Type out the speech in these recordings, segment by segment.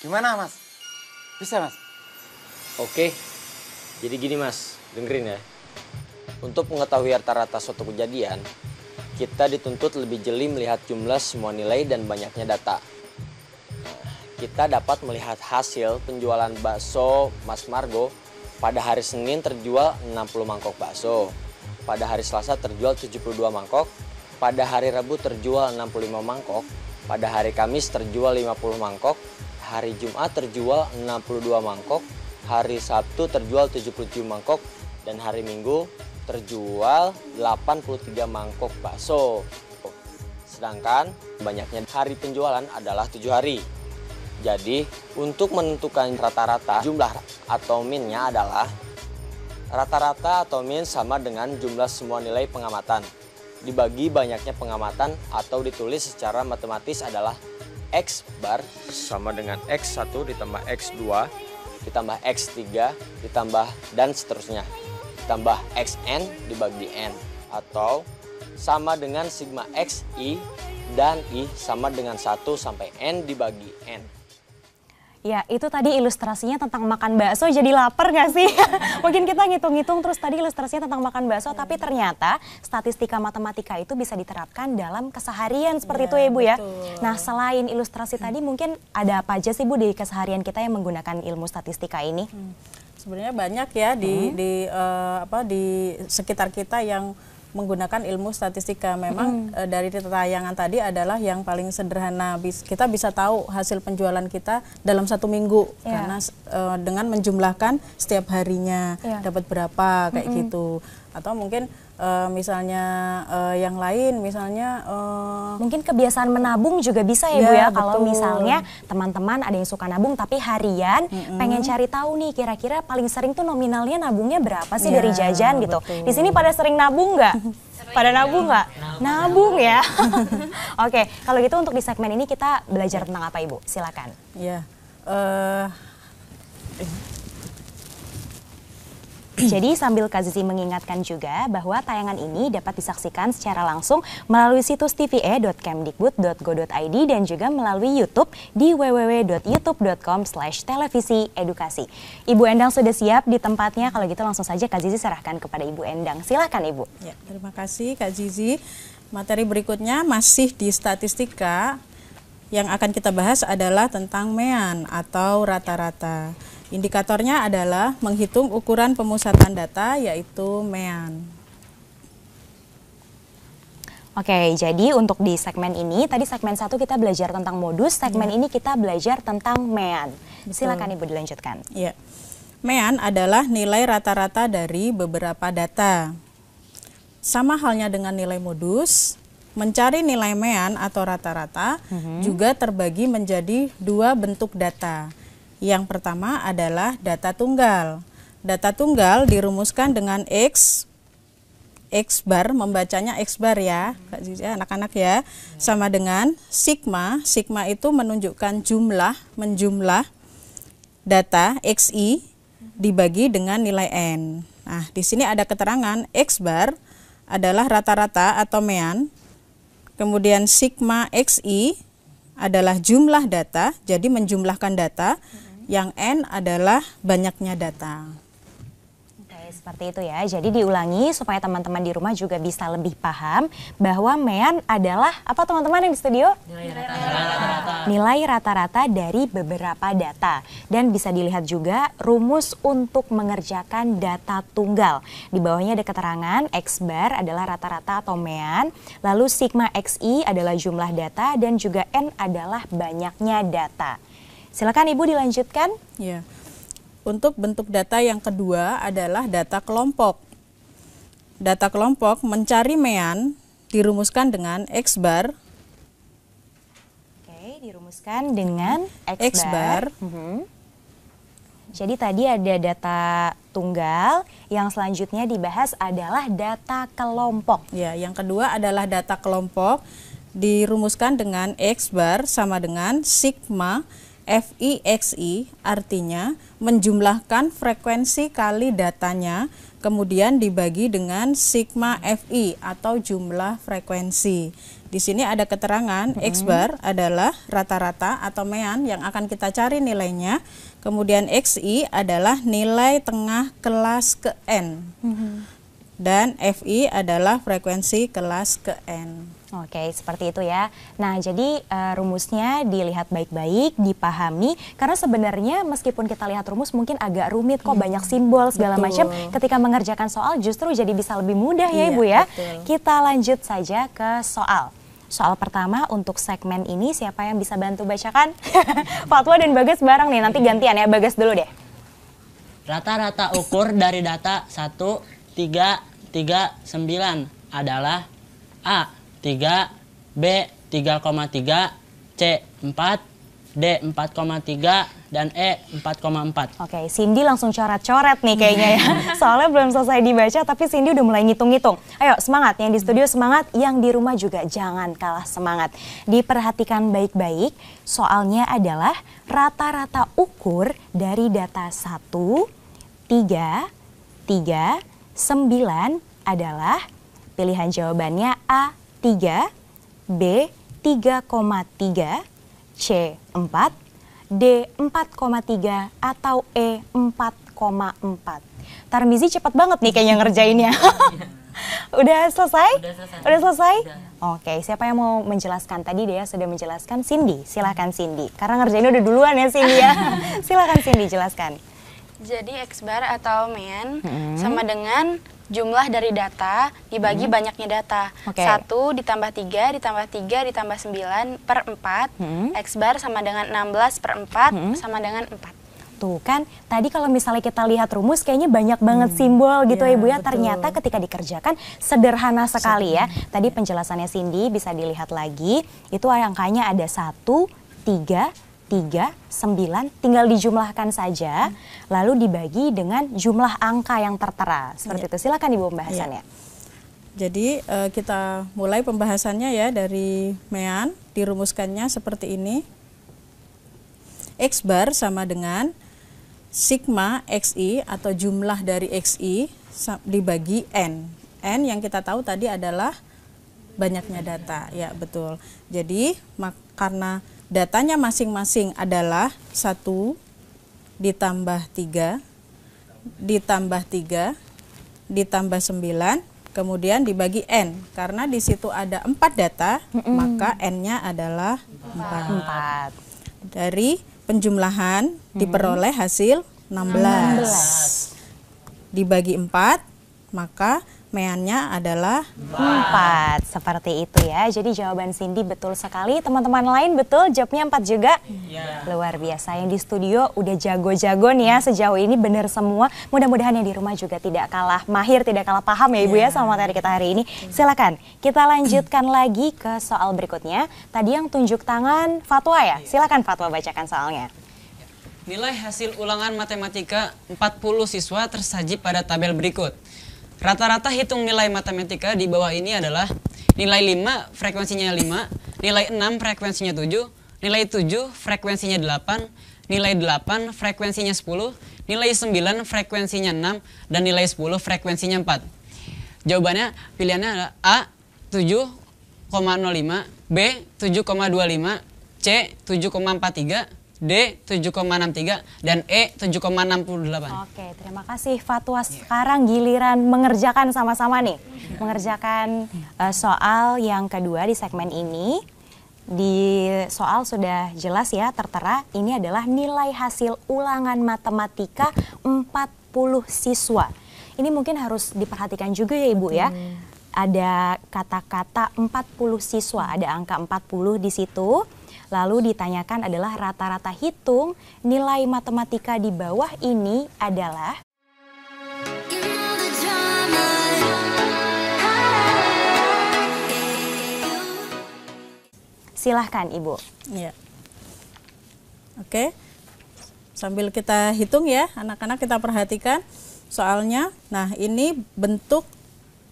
Gimana Mas? Bisa Mas? Oke, jadi gini Mas, dengerin ya. Untuk mengetahui rata-rata suatu kejadian, kita dituntut lebih jeli melihat jumlah semua nilai dan banyaknya data. Kita dapat melihat hasil penjualan bakso Mas Margo. Pada hari Senin terjual 60 mangkok bakso. Pada hari Selasa terjual 72 mangkok. Pada hari Rabu terjual 65 mangkok. Pada hari Kamis terjual 50 mangkok. Hari Jumat terjual 62 mangkok. Hari Sabtu terjual 77 mangkok. Dan hari Minggu terjual 83 mangkok bakso. Sedangkan banyaknya hari penjualan adalah 7 hari. Jadi untuk menentukan rata-rata jumlah atau min-nya adalah rata-rata atau min sama dengan jumlah semua nilai pengamatan dibagi banyaknya pengamatan, atau ditulis secara matematis adalah X bar sama dengan X1 ditambah X2 ditambah X3 ditambah dan seterusnya, ditambah XN dibagi N, atau sama dengan sigma XI dan I sama dengan 1 sampai N dibagi N. Ya, itu tadi ilustrasinya tentang makan bakso, jadi lapar gak sih? Mungkin kita ngitung-ngitung terus tadi ilustrasinya tentang makan bakso, tapi ternyata statistika matematika itu bisa diterapkan dalam keseharian seperti itu ya Ibu ya. Betul. Nah, selain ilustrasi tadi mungkin ada apa aja sih Bu di keseharian kita yang menggunakan ilmu statistika ini? Sebenarnya banyak ya di sekitar kita yang menggunakan ilmu statistika. Memang dari tayangan tadi adalah yang paling sederhana. Kita bisa tahu hasil penjualan kita dalam 1 minggu karena dengan menjumlahkan setiap harinya dapat berapa kayak gitu. Atau mungkin misalnya yang lain, misalnya mungkin kebiasaan menabung juga bisa ya Bu ya. Kalau betul. misalnya teman-teman ada yang suka nabung tapi harian pengen cari tahu nih kira-kira paling sering tuh nominalnya nabungnya berapa sih dari jajan gitu. Betul. Di sini pada sering nabung nggak? Pada nabung nggak? Nabung ya. Oke, kalau gitu untuk di segmen ini kita belajar tentang apa Ibu? Silakan. Ya. Jadi sambil Kak Zizi mengingatkan juga bahwa tayangan ini dapat disaksikan secara langsung melalui situs tve.kemdikbud.go.id dan juga melalui YouTube di www.youtube.com/televisiedukasi. Ibu Endang sudah siap di tempatnya, kalau gitu langsung saja Kak Zizi serahkan kepada Ibu Endang. Silakan Ibu. Ya, terima kasih Kak Zizi. Materi berikutnya masih di statistika. Yang akan kita bahas adalah tentang MEAN atau rata-rata. Indikatornya adalah menghitung ukuran pemusatan data, yaitu MEAN. Oke, jadi untuk di segmen ini, tadi segmen 1 kita belajar tentang modus, segmen ini kita belajar tentang MEAN. Silakan Ibu dilanjutkan. Ya. MEAN adalah nilai rata-rata dari beberapa data. Sama halnya dengan nilai modus, mencari nilai MEAN atau rata-rata juga terbagi menjadi 2 bentuk data. Yang pertama adalah data tunggal. Data tunggal dirumuskan dengan X bar, membacanya X bar ya, Kak Zizi, anak-anak ya, sama dengan sigma. Sigma itu menunjukkan menjumlah data XI dibagi dengan nilai N. Nah, di sini ada keterangan X bar adalah rata-rata atau MEAN. Kemudian sigma XI adalah jumlah data, jadi menjumlahkan data. Yang N adalah banyaknya data. Oke, seperti itu ya. Jadi diulangi supaya teman-teman di rumah juga bisa lebih paham bahwa MEAN adalah apa teman-teman yang di studio? Nilai rata-rata dari beberapa data. Dan bisa dilihat juga rumus untuk mengerjakan data tunggal. Di bawahnya ada keterangan X bar adalah rata-rata atau MEAN, lalu sigma XI adalah jumlah data dan juga N adalah banyaknya data. Silakan Ibu dilanjutkan. Ya. Untuk bentuk data yang kedua adalah data kelompok. Data kelompok mencari MEAN dirumuskan dengan X bar. Oke, dirumuskan dengan X bar. Jadi tadi ada data tunggal, yang selanjutnya dibahas adalah data kelompok. Ya, yang kedua adalah data kelompok dirumuskan dengan X bar sama dengan sigma FI/XI artinya menjumlahkan frekuensi kali datanya kemudian dibagi dengan sigma FI atau jumlah frekuensi. Di sini ada keterangan X bar adalah rata-rata atau mean yang akan kita cari nilainya. Kemudian XI adalah nilai tengah kelas ke N. Dan FI adalah frekuensi kelas ke N. Oke, seperti itu ya. Nah, jadi rumusnya dilihat baik-baik, dipahami. Karena sebenarnya meskipun kita lihat rumus mungkin agak rumit kok, banyak simbol segala macam. Ketika mengerjakan soal justru jadi bisa lebih mudah ya Ibu ya. Betul. Kita lanjut saja ke soal. Soal pertama untuk segmen ini siapa yang bisa bantu bacakan? Fatwa dan Bagas bareng nih, nanti gantian ya. Bagas dulu deh. Rata-rata ukur dari data 1, 3, 3, 9 adalah A. 3, B 3,3, C 4, D 4,3, dan E 4,4. Oke, Cindy langsung coret-coret nih kayaknya ya. Soalnya belum selesai dibaca tapi Cindy udah mulai ngitung-ngitung. Ayo semangat, yang di studio semangat, yang di rumah juga jangan kalah semangat. Diperhatikan baik-baik, soalnya adalah rata-rata ukur dari data 1, 3, 3, 9 adalah pilihan jawabannya A 3, B 3,3, C 4, D 4,3, atau E 4,4. Tarmizi cepet banget nih kayaknya ngerjainnya. Udah selesai? Udah selesai? Oke, siapa yang mau menjelaskan? Tadi dia sudah menjelaskan. Cindy, silahkan Cindy. Karena ngerjainnya udah duluan ya Cindy ya. Silahkan Cindy, jelaskan. Jadi X bar atau mean sama dengan jumlah dari data dibagi banyaknya data. 1 ditambah 3 ditambah 3 ditambah 9 per 4. X bar sama dengan 16 per 4 sama dengan 4. Tuh kan, tadi kalau misalnya kita lihat rumus kayaknya banyak banget simbol gitu ya Ibu ya. Betul. Ternyata ketika dikerjakan sederhana sekali ya. Tadi penjelasannya Cindy bisa dilihat lagi. Itu angkanya ada 1, 3, 3, 9, tinggal dijumlahkan saja, lalu dibagi dengan jumlah angka yang tertera. Seperti itu, silakan Ibu pembahasannya. Jadi kita mulai pembahasannya ya dari mean, dirumuskannya seperti ini. X bar sama dengan sigma XI atau jumlah dari XI dibagi N. N yang kita tahu tadi adalah banyaknya data, ya betul. Jadi karena datanya masing-masing adalah 1 ditambah 3 ditambah 3 ditambah 9 kemudian dibagi N. Karena di situ ada 4 data, maka N-nya adalah 4. Dari penjumlahan diperoleh hasil 16. Dibagi 4, maka meannya adalah 4. Seperti itu ya. Jadi jawaban Cindy betul sekali. Teman-teman lain betul? Jawabnya 4 juga? Luar biasa. Yang di studio udah jago-jago nih ya. Sejauh ini benar semua. Mudah-mudahan yang di rumah juga tidak kalah mahir, tidak kalah paham ya Ibu ya sama materi kita hari ini. Silakan kita lanjutkan lagi ke soal berikutnya. Tadi yang tunjuk tangan Fatwa ya. Silakan Fatwa bacakan soalnya. Nilai hasil ulangan matematika 40 siswa tersaji pada tabel berikut. Rata-rata hitung nilai matematika di bawah ini adalah nilai 5 frekuensinya 5, nilai 6 frekuensinya 7, nilai 7 frekuensinya 8, nilai 8 frekuensinya 10, nilai 9 frekuensinya 6, dan nilai 10 frekuensinya 4. Jawabannya pilihannya adalah A 7,05, B 7,25, C 7,43, D 7,63, dan E 7,68. Oke, terima kasih Fatwa. Sekarang giliran mengerjakan sama-sama nih. Mengerjakan soal yang kedua di segmen ini. Di soal sudah jelas ya tertera, ini adalah nilai hasil ulangan matematika 40 siswa. Ini mungkin harus diperhatikan juga ya Ibu ya. Ada kata-kata 40 siswa, ada angka 40 di situ. Lalu ditanyakan adalah rata-rata hitung nilai matematika di bawah ini adalah silahkan Ibu. Ya. Oke, sambil kita hitung ya anak-anak, kita perhatikan soalnya. Nah ini bentuk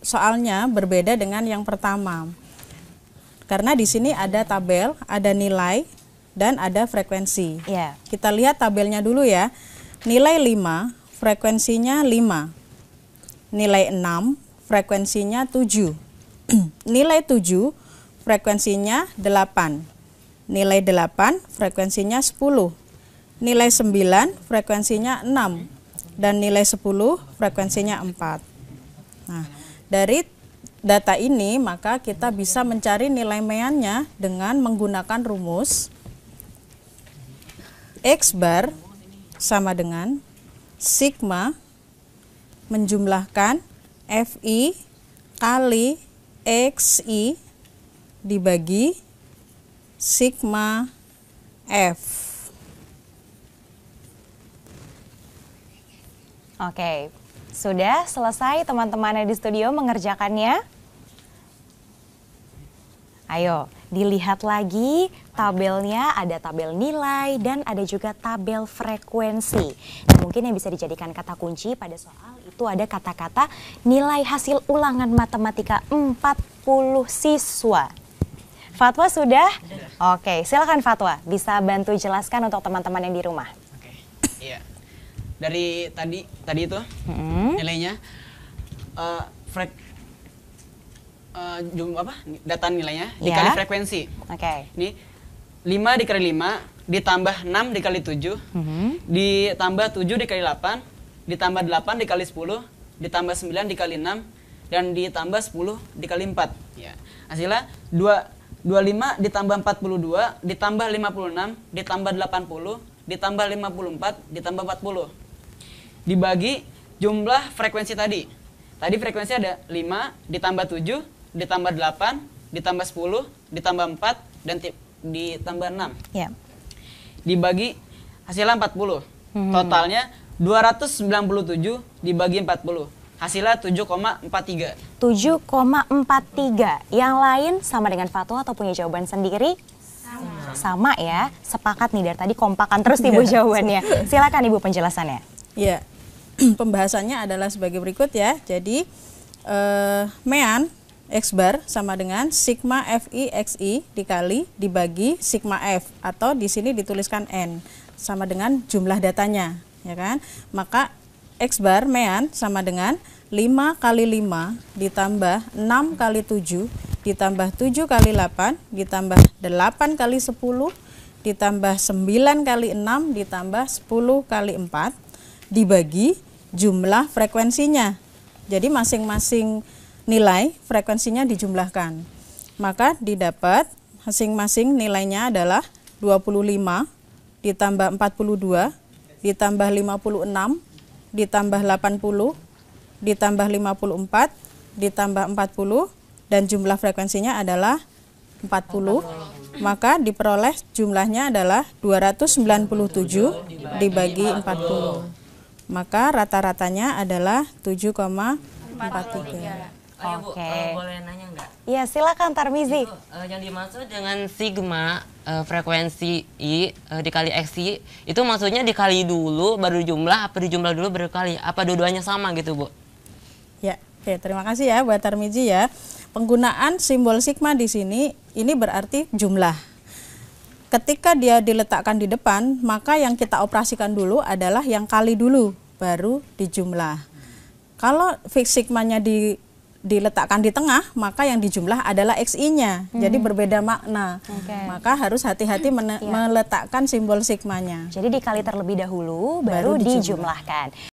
soalnya berbeda dengan yang pertama. Karena di sini ada tabel, ada nilai dan ada frekuensi. Ya. Kita lihat tabelnya dulu ya. Nilai 5, frekuensinya 5. Nilai 6, frekuensinya 7. Nilai 7, frekuensinya 8. Nilai 8, frekuensinya 10. Nilai 9, frekuensinya 6. Dan nilai 10, frekuensinya 4. Nah, dari data ini maka kita bisa mencari nilai meannya dengan menggunakan rumus X bar sama dengan sigma menjumlahkan Fi kali Xi dibagi sigma F. Oke, sudah selesai teman-teman di studio mengerjakannya? Ayo, dilihat lagi tabelnya, ada tabel nilai dan ada juga tabel frekuensi. Nah, mungkin yang bisa dijadikan kata kunci pada soal itu ada kata-kata nilai hasil ulangan matematika 40 siswa. Fatwa sudah? Oke, silakan Fatwa, bisa bantu jelaskan untuk teman-teman yang di rumah. Oke, iya. Dari tadi itu nilainya data nilainya dikali frekuensi. Oke. Ini 5 dikali 5 ditambah 6 dikali 7 ditambah 7 dikali 8 ditambah 8 dikali 10 ditambah 9 dikali 6 dan ditambah 10 dikali 4. Ya. Hasilnya 25 ditambah 42 ditambah 56 ditambah 80 ditambah 54 ditambah 40 dibagi jumlah frekuensi tadi. Tadi frekuensi ada 5 ditambah 7 ditambah 8 ditambah 10 ditambah 4 dan ditambah 6. Ya. Dibagi hasilnya 40. Totalnya 297 dibagi 40. Hasilnya 7,43. 7,43. Yang lain sama dengan Fatwa atau punya jawaban sendiri? Sama ya. Sepakat nih dari tadi kompakan terus Ibu jawabannya. Silakan Ibu penjelasannya. Ya. Pembahasannya adalah sebagai berikut ya. Jadi mean X bar sama dengan sigma Fi Xi dikali dibagi sigma F atau di sini dituliskan N sama dengan jumlah datanya, ya kan? Maka X bar mean sama dengan 5 kali 5 ditambah 6 kali 7 ditambah 7 kali 8 ditambah 8 kali 10 ditambah 9 kali 6 ditambah 10 kali 4 dibagi jumlah frekuensinya. Jadi masing-masing nilai frekuensinya dijumlahkan. Maka didapat masing-masing nilainya adalah 25 ditambah 42 ditambah 56 ditambah 80 ditambah 54 ditambah 40 dan jumlah frekuensinya adalah 40. Maka diperoleh jumlahnya adalah 297 dibagi 40. Maka rata-ratanya adalah 7,43. Oke. Boleh nanya nggak? Iya, silakan Tarmizi. Yang dimaksud dengan sigma frekuensi I dikali Xi itu maksudnya dikali dulu baru jumlah, apa dijumlah dulu baru kali? Apa dua-duanya sama gitu, Bu? Ya, oke, terima kasih ya buat Tarmizi ya. Penggunaan simbol sigma di sini ini berarti jumlah. Ketika dia diletakkan di depan, maka yang kita operasikan dulu adalah yang kali dulu, baru dijumlah. Kalau fix sigmanya diletakkan di tengah, maka yang dijumlah adalah XI-nya. Jadi berbeda makna. Maka harus hati-hati meletakkan simbol sigmanya. Jadi dikali terlebih dahulu, baru dijumlahkan.